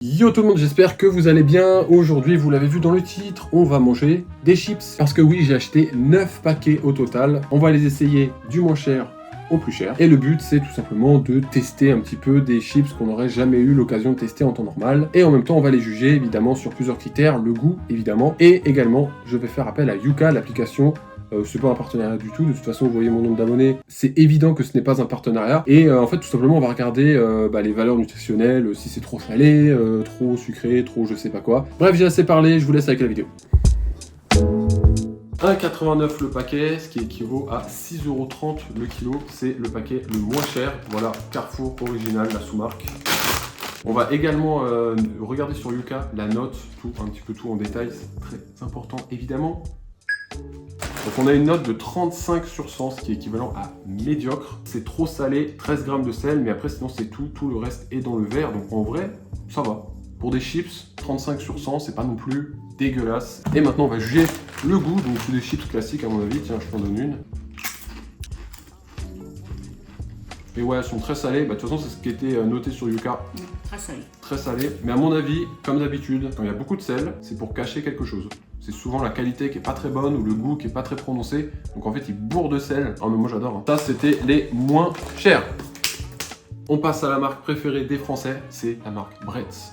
Yo tout le monde, j'espère que vous allez bien. Aujourd'hui, vous l'avez vu dans le titre, on va manger des chips. Parce que oui, j'ai acheté 9 paquets au total. On va les essayer du moins cher au plus cher. Et le but, c'est tout simplement de tester un petit peu des chips qu'on n'aurait jamais eu l'occasion de tester en temps normal. Et en même temps, on va les juger évidemment sur plusieurs critères, le goût évidemment. Et également, je vais faire appel à Yuka, l'application. C'est pas un partenariat du tout, de toute façon vous voyez mon nombre d'abonnés, c'est évident que ce n'est pas un partenariat. Et en fait tout simplement on va regarder les valeurs nutritionnelles, si c'est trop salé, trop sucré, trop je sais pas quoi. Bref, j'ai assez parlé, je vous laisse avec la vidéo. 1,89€ le paquet, ce qui équivaut à 6,30€ le kilo, c'est le paquet le moins cher. Voilà, Carrefour original, la sous-marque. On va également regarder sur Yuka la note, un petit peu tout en détail, c'est très important évidemment. Donc on a une note de 35 sur 100, ce qui est équivalent à médiocre. C'est trop salé, 13 grammes de sel, mais après sinon c'est tout le reste est dans le verre. Donc en vrai, ça va. Pour des chips, 35 sur 100, c'est pas non plus dégueulasse. Et maintenant on va juger le goût, donc c'est des chips classiques à mon avis. Tiens, je t'en donne une. Et ouais, elles sont très salées. De toute façon, c'est ce qui était noté sur Yuka. Très salé. Très salé. Mais à mon avis, comme d'habitude, quand il y a beaucoup de sel, c'est pour cacher quelque chose. C'est souvent la qualité qui est pas très bonne ou le goût qui est pas très prononcé. Donc en fait, ils bourrent de sel. Oh mais moi j'adore. Hein. Ça, c'était les moins chers. On passe à la marque préférée des Français. C'est la marque Bretz.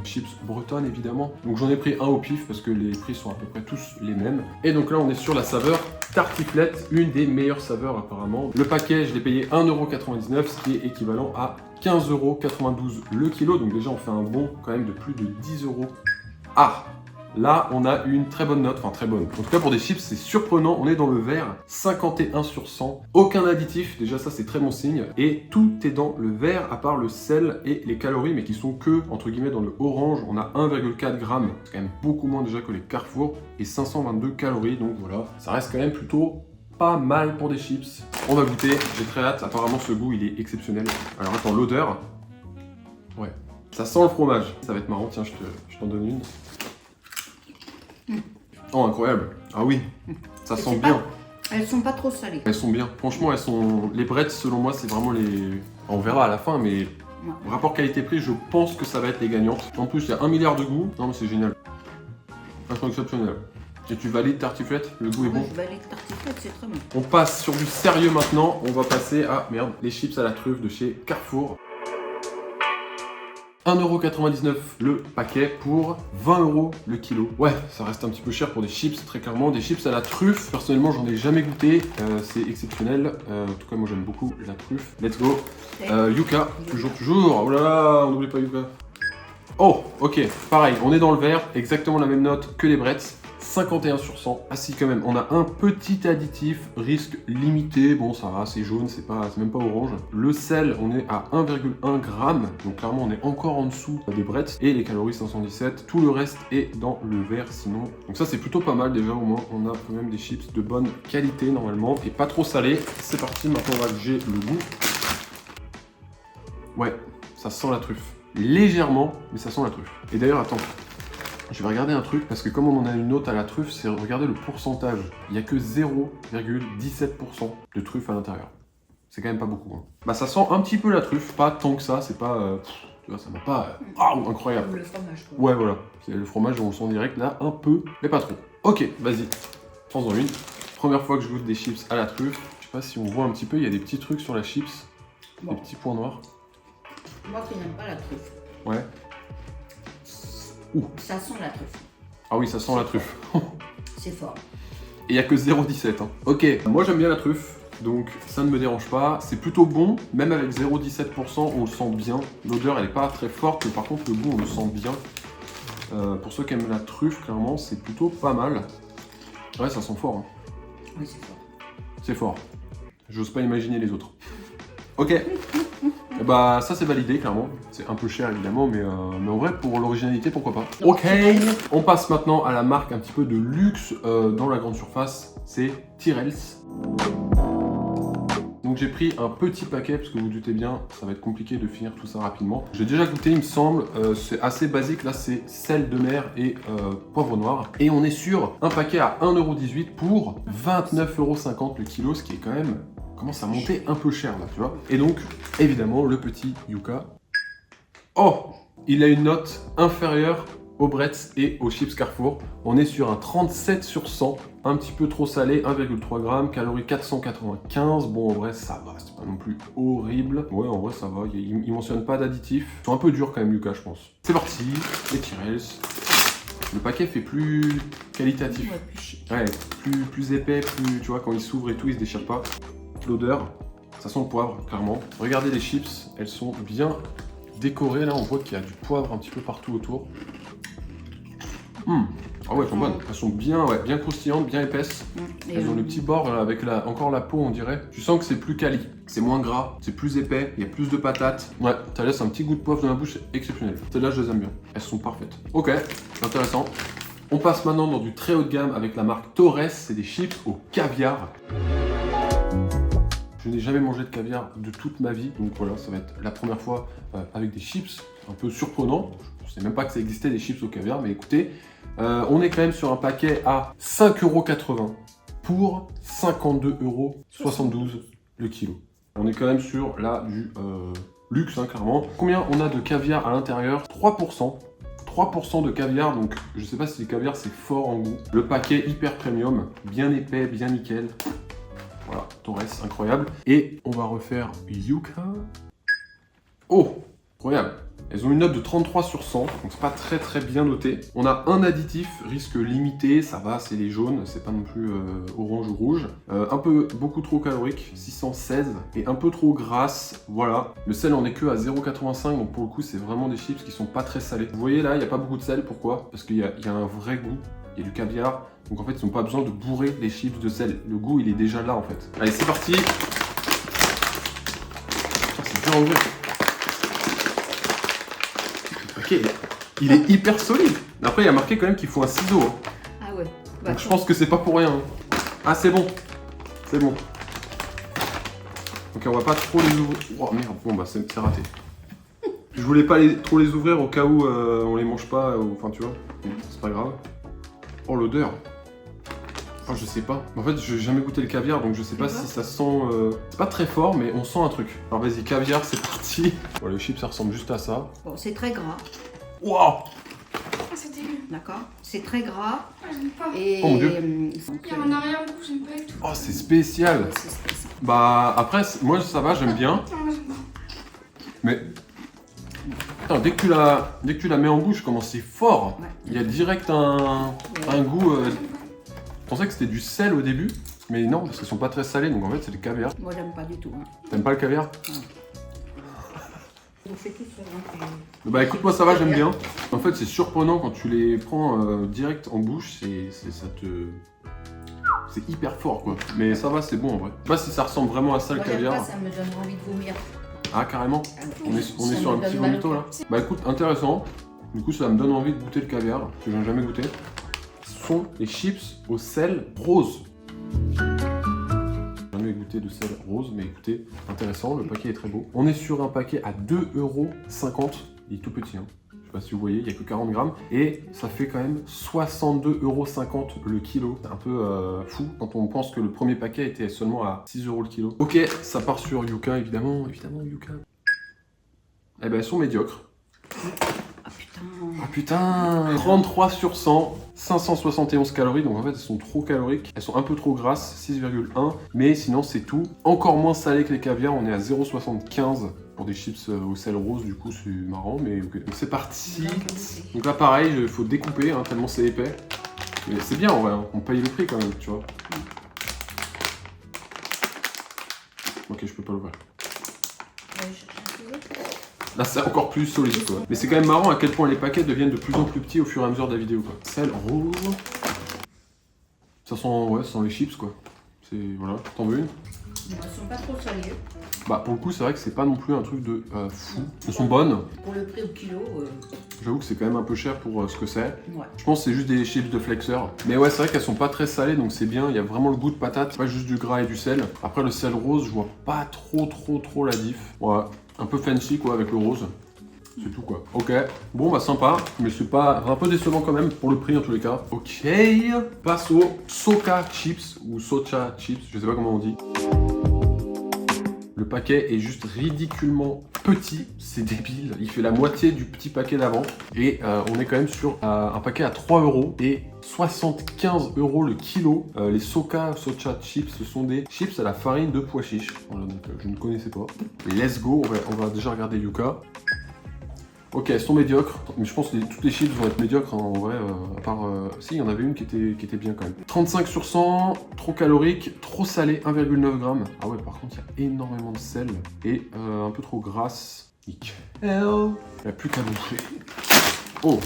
Chips bretonnes évidemment. Donc j'en ai pris un au pif parce que les prix sont à peu près tous les mêmes. Et donc là on est sur la saveur tartiflette, une des meilleures saveurs apparemment. Le paquet je l'ai payé 1,99€, ce qui est équivalent à 15,92€ le kilo. Donc déjà on fait un bond quand même de plus de 10€. Ah! Là, on a une très bonne note, enfin très bonne. En tout cas, pour des chips, c'est surprenant. On est dans le vert, 51 sur 100. Aucun additif, déjà ça c'est très bon signe. Et tout est dans le vert, à part le sel et les calories, mais qui sont que, entre guillemets, dans le orange. On a 1,4 g, c'est quand même beaucoup moins déjà que les Carrefour, et 522 calories. Donc voilà, ça reste quand même plutôt pas mal pour des chips. On va goûter, j'ai très hâte. Apparemment, ce goût, il est exceptionnel. Alors attends, l'odeur. Ouais, ça sent le fromage. Ça va être marrant, tiens, je t'en donne une. Oh incroyable. Ah oui, ça sent bien. Elles sont pas trop salées. Elles sont bien. Franchement, elles sont. Les Bretz, selon moi, c'est vraiment les. On verra à la fin, mais rapport qualité-prix, je pense que ça va être les gagnantes. En plus, il y a 1 milliard de goûts. Non, mais c'est génial. Elles sont exceptionnelles. Et tu valides tartiflette? Le goût est bon? Je valide tartiflette, c'est très bon. On passe sur du sérieux maintenant. On va passer à merde, les chips à la truffe de chez Carrefour. 1,99€ le paquet pour 20€ le kilo. Ouais, ça reste un petit peu cher pour des chips, très clairement. Des chips à la truffe, personnellement, j'en ai jamais goûté. C'est exceptionnel. En tout cas, moi, j'aime beaucoup la truffe. Let's go. Yuka, toujours. Oh là là, on n'oublie pas Yuka. Oh, ok, pareil, on est dans le vert, exactement la même note que les Bretz. 51 sur 100. Ah si, quand même, on a un petit additif, risque limité. Bon, ça va, c'est jaune, c'est même pas orange. Le sel, on est à 1,1 g. Donc clairement, on est encore en dessous des Bretz. Et les calories 517. Tout le reste est dans le vert sinon. Donc ça, c'est plutôt pas mal déjà. Au moins, on a quand même des chips de bonne qualité normalement. Et pas trop salé. C'est parti, maintenant on va juger le goût. Ouais, ça sent la truffe. Légèrement, mais ça sent la truffe. Et d'ailleurs, attends. Je vais regarder un truc, parce que comme on en a une note à la truffe, c'est regarder le pourcentage. Il n'y a que 0,17% de truffe à l'intérieur. C'est quand même pas beaucoup. Hein. Bah ça sent un petit peu la truffe, pas tant que ça, c'est pas... tu vois, ça m'a pas... incroyable. Le fromage, quoi. Ouais, voilà. Le fromage, on le sent direct là, un peu, mais pas trop. Ok, vas-y, prends-en une. Première fois que je goûte des chips à la truffe. Je sais pas si on voit un petit peu, il y a des petits trucs sur la chips. Bon. Des petits points noirs. Moi qui n'aime pas la truffe. Ouais. Ouh. Ça sent la truffe. Ah oui, ça sent la truffe. C'est fort. Et il n'y a que 0,17. Hein. Ok, moi j'aime bien la truffe, donc ça ne me dérange pas. C'est plutôt bon, même avec 0,17%, on le sent bien. L'odeur, elle n'est pas très forte, mais par contre, le goût, on le sent bien. Pour ceux qui aiment la truffe, clairement, c'est plutôt pas mal. Ouais, ça sent fort. Hein. Oui, c'est fort. C'est fort. J'ose pas imaginer les autres. Ok. Bah ça c'est validé clairement, c'est un peu cher évidemment mais en vrai pour l'originalité pourquoi pas. Ok, on passe maintenant à la marque un petit peu de luxe dans la grande surface, c'est Tyrrells. Donc j'ai pris un petit paquet parce que vous doutez bien, ça va être compliqué de finir tout ça rapidement. J'ai déjà goûté il me semble, c'est assez basique, là c'est sel de mer et poivre noir. Et on est sur un paquet à 1,18€ pour 29,50€ le kilo, ce qui est quand même... commence à monter un peu cher là, tu vois. Et donc, évidemment, le petit Yuka. Oh, il a une note inférieure aux Bretz et aux chips Carrefour. On est sur un 37 sur 100, un petit peu trop salé, 1,3 g, calories 495. Bon, en vrai, ça va, c'est pas non plus horrible. Ouais, en vrai, ça va, il mentionne pas d'additifs. Ils sont un peu durs quand même, Yuka, je pense. C'est parti, les Tyrells. Le paquet fait plus qualitatif. Ouais, plus épais, plus, tu vois, quand il s'ouvre et tout, il se déchire pas. L'odeur, ça sent le poivre, clairement. Regardez les chips, elles sont bien décorées. Là, on voit qu'il y a du poivre un petit peu partout autour. Ah ouais, elles sont bonnes. Elles sont bien, ouais, bien croustillantes, bien épaisses. Elles ont le petit bord là, avec encore la peau, on dirait. Tu sens que c'est plus quali, c'est moins gras, c'est plus épais, il y a plus de patates. Ouais, ça laisse un petit goût de poivre dans la bouche, c'est exceptionnel. Celles-là, je les aime bien. Elles sont parfaites. Ok, intéressant. On passe maintenant dans du très haut de gamme avec la marque Torres. C'est des chips au caviar. Je n'ai jamais mangé de caviar de toute ma vie, donc voilà, ça va être la première fois avec des chips. Un peu surprenant. Je ne sais même pas que ça existait des chips au caviar, mais écoutez, on est quand même sur un paquet à 5,80 € pour 52,72 € le kilo. On est quand même sur là du luxe, hein, clairement. Combien on a de caviar à l'intérieur? 3%. 3% de caviar, donc je sais pas si le caviar c'est fort en goût. Le paquet hyper premium, bien épais, bien nickel. Voilà, Torres, incroyable. Et on va refaire Yuka. Oh, incroyable. Elles ont une note de 33 sur 100, donc c'est pas très bien noté. On a un additif, risque limité, ça va, c'est les jaunes, c'est pas non plus orange ou rouge. Beaucoup trop calorique, 616, et un peu trop grasse, voilà. Le sel en est que à 0,85, donc pour le coup c'est vraiment des chips qui sont pas très salés. Vous voyez là, il n'y a pas beaucoup de sel, pourquoi? Parce qu'il y a un vrai goût, il y a du caviar, donc en fait ils n'ont pas besoin de bourrer les chips de sel. Le goût il est déjà là en fait. Allez, c'est parti. C'est dur à ouvrir. Il est hyper solide. Après, il y a marqué quand même qu'il faut un ciseau. Hein. Ah ouais. Donc je pense que c'est pas pour rien. Hein. Ah, c'est bon. C'est bon. Ok, on va pas trop les ouvrir. Oh merde, bon bah c'est raté. Je voulais pas trop les ouvrir au cas où on les mange pas. Enfin, tu vois. C'est pas grave. Oh, l'odeur. Oh, je sais pas. En fait, j'ai jamais goûté le caviar, donc je sais pas si ça sent... C'est pas très fort, mais on sent un truc. Alors vas-y, caviar, c'est parti. Bon, le chip, ça ressemble juste à ça. Bon, c'est très gras. Waouh! Ah, c'est dégueu. D'accord. C'est très gras. Ah, j'aime pas. Et... Oh mon Dieu. Il y a un arrière-goût, j'aime pas du tout. Oh, c'est spécial. Ouais, c'est spécial. Bah, après, moi, ça va, j'aime bien. Non, moi, j'aime pas. Mais... Attends, dès que tu la mets en bouche, comment c'est fort. Ouais. Il y a direct un goût... Je pensais que c'était du sel au début, mais non, parce qu'ils sont pas très salés, donc en fait, c'est du caviar. Moi, j'aime pas du tout. Hein. T'aimes pas le caviar? On fait tout sur Bah écoute, moi ça va, j'aime bien. En fait, c'est surprenant quand tu les prends direct en bouche, c'est hyper fort quoi. Mais ça va, c'est bon en vrai. Je sais pas si ça ressemble vraiment à ça le Moi, j'aime caviar. pas, ça me donne envie de vomir. Ah, carrément. On est Ça sur me un petit donne mal au vomito là. Bah écoute, intéressant. Du coup, ça me donne envie de goûter le caviar, parce que j'en ai jamais goûté. Ce sont les chips au sel rose. J'ai jamais goûté de sel rose, mais écoutez, intéressant, le paquet est très beau. On est sur un paquet à 2,50 €. Il est tout petit, hein. Je sais pas si vous voyez, il n'y a que 40 grammes. Et ça fait quand même 62,50 € le kilo. C'est un peu fou quand on pense que le premier paquet était seulement à 6 € le kilo. Ok, ça part sur Yuka, évidemment Yuka. Eh ben, elles sont médiocres. Ah putain, 33 sur 100, 571 calories, donc en fait elles sont trop caloriques, elles sont un peu trop grasses, 6,1, mais sinon c'est tout. Encore moins salé que les caviars, on est à 0,75 pour des chips au sel rose, du coup c'est marrant, mais ok. Donc c'est parti. Donc là pareil, il faut découper, hein, tellement c'est épais. Mais c'est bien en vrai, hein, on paye le prix quand même, tu vois. Ok, je peux pas l'ouvrir. Là, c'est encore plus solide, quoi. Mais c'est quand même marrant à quel point les paquets deviennent de plus en plus petits au fur et à mesure de la vidéo, quoi. Sel rose. Ça sent, ouais, ça sent les chips, quoi. C'est, voilà. T'en veux une? Elles sont pas trop salées. Bah, pour le coup, c'est vrai que c'est pas non plus un truc de fou. Elles sont bonnes. Pour le prix au kilo. J'avoue que c'est quand même un peu cher pour ce que c'est. Ouais. Je pense que c'est juste des chips de flexeur. Mais ouais, c'est vrai qu'elles sont pas très salées, donc c'est bien. Il y a vraiment le goût de patate, pas juste du gras et du sel. Après, le sel rose, je vois pas trop la diff. Ouais. Un peu fancy quoi avec le rose, c'est tout quoi. Ok, bon bah sympa, mais c'est pas un peu décevant quand même pour le prix en tous les cas. Ok, passe au Soca Chips ou Socha Chips, je sais pas comment on dit. Le paquet est juste ridiculement petit, c'est débile. Il fait la moitié du petit paquet d'avant. Et on est quand même sur un paquet à 3 € et 75 € le kilo. Les Socha chips, ce sont des chips à la farine de pois chiches. Voilà, donc, je ne connaissais pas. Let's go, on va déjà regarder Yuka. Ok, elles sont médiocres, mais je pense que toutes les chips vont être médiocres hein, en vrai, à part... Si, il y en avait une qui était bien quand même. 35 sur 100, trop calorique, trop salé, 1,9 g. Ah ouais, par contre, il y a énormément de sel et un peu trop grasse. Nickel. Il n'y a plus qu'à bouffer. Oh,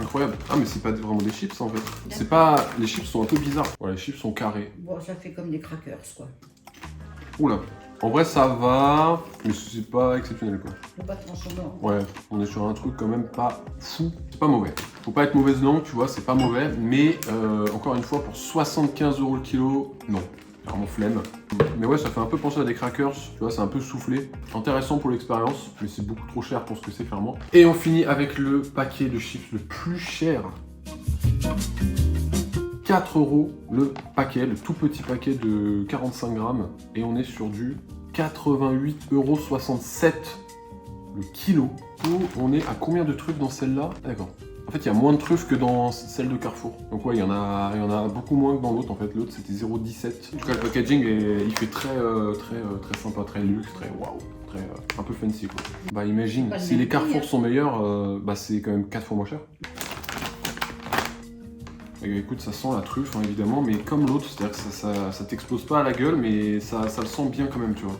incroyable. Ah, mais c'est pas vraiment des chips en fait. C'est pas... Les chips sont un peu bizarres. Voilà, les chips sont carrés. Bon, ça fait comme des crackers, quoi. Oula. En vrai, ça va, mais c'est pas exceptionnel quoi. Faut pas transformer en... Ouais, on est sur un truc quand même pas fou. C'est pas mauvais. Faut pas être mauvaise langue, tu vois, c'est pas mauvais. Mais encore une fois, pour 75 € le kilo, non. Vraiment flemme. Mais ouais, ça fait un peu penser à des crackers, tu vois, c'est un peu soufflé. Intéressant pour l'expérience, mais c'est beaucoup trop cher pour ce que c'est clairement. Et on finit avec le paquet de chips le plus cher. 4 € le paquet, le tout petit paquet de 45 grammes. Et on est sur du 88,67 € le kilo. On est à combien de truffes dans celle-là? D'accord. En fait, il y a moins de truffes que dans celle de Carrefour. Donc ouais, il y en a beaucoup moins que dans l'autre. En fait, l'autre c'était 0,17. En tout cas, le packaging, il fait très sympa, très luxe, très waouh, très un peu fancy quoi. Bah imagine, si les Carrefour sont meilleurs, bah c'est quand même 4 fois moins cher. Et écoute, ça sent la truffe hein, évidemment, mais comme l'autre, c'est-à-dire que ça t'explose pas à la gueule, mais ça le sent bien quand même, tu vois.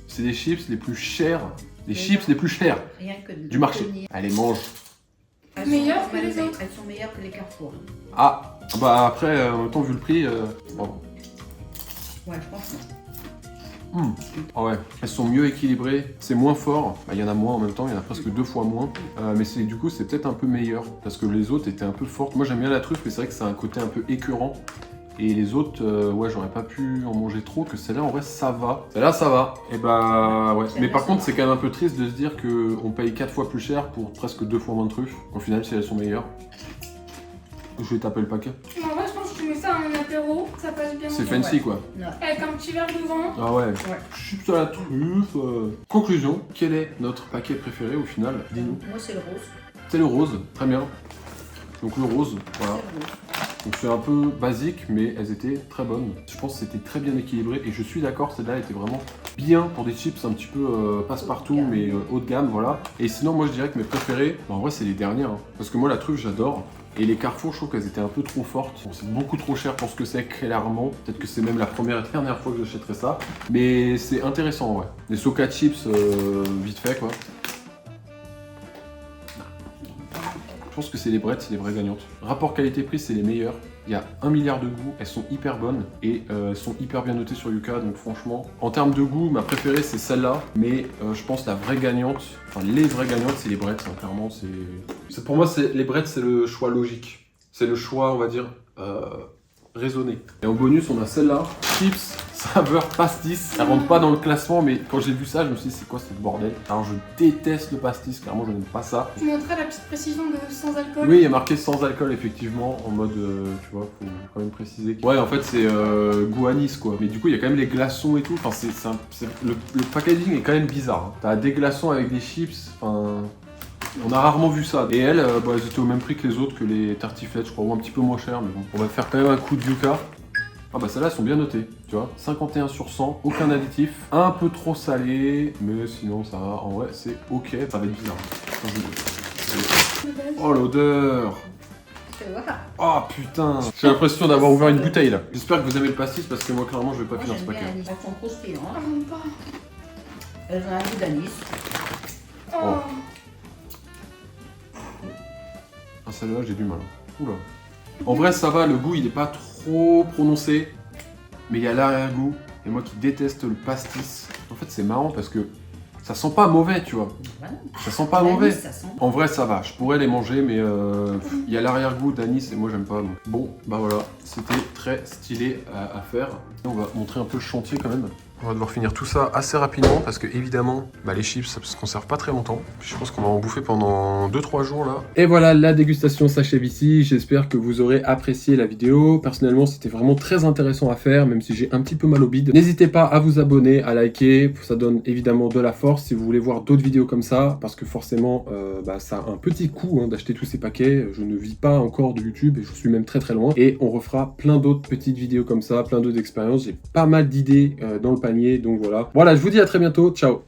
C'est des chips les plus chers, Rien que du marché. Allez, mange. Meilleures que les autres. Elles sont meilleures que les Carrefour. Ah, bah après, en même temps, vu le prix, bon. Ouais, franchement. Ah ouais, elles sont mieux équilibrées, c'est moins fort, il y en a moins en même temps, il y en a presque 2 fois moins, mais du coup c'est peut-être un peu meilleur, parce que les autres étaient un peu fortes. Moi j'aime bien la truffe, mais c'est vrai que c'est un côté un peu écœurant, et les autres, ouais j'aurais pas pu en manger trop, que celle-là en vrai ça va. Celle-là ça va, et bah ouais. Mais par contre c'est quand même un peu triste de se dire qu'on paye 4 fois plus cher pour presque 2 fois moins de truffes, au final si elles sont meilleures. Je vais taper le paquet. En vrai, je pense que tu mets ça à un apéro, ça passe bien. C'est fancy quoi. Ouais. Avec un petit verre de vin. Ah ouais, chips à la truffe. Conclusion, quel est notre paquet préféré au final? Dis-nous. Moi, c'est le rose. C'est le rose, très bien. Donc le rose, voilà. C'est le rose. Donc c'est un peu basique, mais elles étaient très bonnes. Je pense que c'était très bien équilibré et je suis d'accord, celle-là était vraiment bien pour des chips un petit peu passe-partout, mais haut de gamme, voilà. Et sinon, moi je dirais que mes préférés, en vrai c'est les dernières, hein. Parce que moi la truffe j'adore. Et les Carrefour, je trouve qu'elles étaient un peu trop fortes. Bon, c'est beaucoup trop cher pour ce que c'est, clairement. Peut-être que c'est même la première et dernière fois que j'achèterai ça. Mais c'est intéressant, ouais. Les Socha chips, vite fait, quoi. Je pense que c'est les Bretts, c'est les vraies gagnantes. Rapport qualité-prix, c'est les meilleurs. Il y a 1 milliard de goûts, elles sont hyper bonnes et elles sont hyper bien notées sur Yuka, donc franchement, en termes de goût, ma préférée c'est celle-là, mais je pense la vraie gagnante, enfin les vraies gagnantes, c'est les Bretts, hein, clairement, pour moi, les Bretts, c'est le choix logique, c'est le choix, on va dire, raisonné. Et en bonus, on a celle-là, chips, saveur pastis. Elle rentre pas dans le classement, mais quand j'ai vu ça, je me suis dit, c'est quoi ce bordel? Alors, je déteste le pastis, clairement, je n'aime pas ça. Je montrerai la petite précision de sans alcool. Oui, il y a marqué sans alcool, effectivement, en mode, tu vois, faut quand même préciser. Ouais, en fait, c'est goût anis, quoi. Mais du coup, il y a quand même les glaçons et tout. Enfin, le packaging est quand même bizarre. Hein. T'as des glaçons avec des chips, enfin... On a rarement vu ça. Et elles, elles étaient au même prix que les autres, que les tartiflettes, je crois, ou un petit peu moins cher, mais bon. On va faire quand même un coup de Yuka. Ah bah celles-là, elles sont bien notées, tu vois. 51 sur 100, aucun additif. Un peu trop salé, mais sinon ça va. En vrai, c'est ok. Ça va être bizarre. Oh l'odeur! Oh putain! J'ai l'impression d'avoir ouvert une bouteille là. J'espère que vous aimez le pastis parce que moi clairement je vais pas finir ce paquet. Elles sont croustillantes. Ah, non, pas. Elles ont un goût d'anis. Oh. Ah celle-là j'ai du mal. Oula. En vrai ça va, le goût il est pas trop prononcé, mais il y a l'arrière-goût. Et moi qui déteste le pastis, en fait c'est marrant parce que ça sent pas mauvais, tu vois. Voilà. Ça sent pas mauvais. Ça sent. En vrai ça va, je pourrais les manger, mais il y a l'arrière-goût d'anis et moi j'aime pas. Donc. Bon, bah voilà, c'était très stylé à faire. Et on va montrer un peu le chantier quand même. On va devoir finir tout ça assez rapidement parce que évidemment les chips ça se conserve pas très longtemps. Je pense qu'on va en bouffer pendant 2-3 jours là. Et voilà, la dégustation s'achève ici. J'espère que vous aurez apprécié la vidéo. Personnellement c'était vraiment très intéressant à faire, même si j'ai un petit peu mal au bide. N'hésitez pas à vous abonner, à liker, ça donne évidemment de la force si vous voulez voir d'autres vidéos comme ça, parce que forcément ça a un petit coût d'acheter tous ces paquets. Je ne vis pas encore de YouTube et je suis même très très loin. Et on refera plein d'autres petites vidéos comme ça, plein d'autres expériences. J'ai pas mal d'idées dans le panier, donc voilà. Voilà, je vous dis à très bientôt, ciao.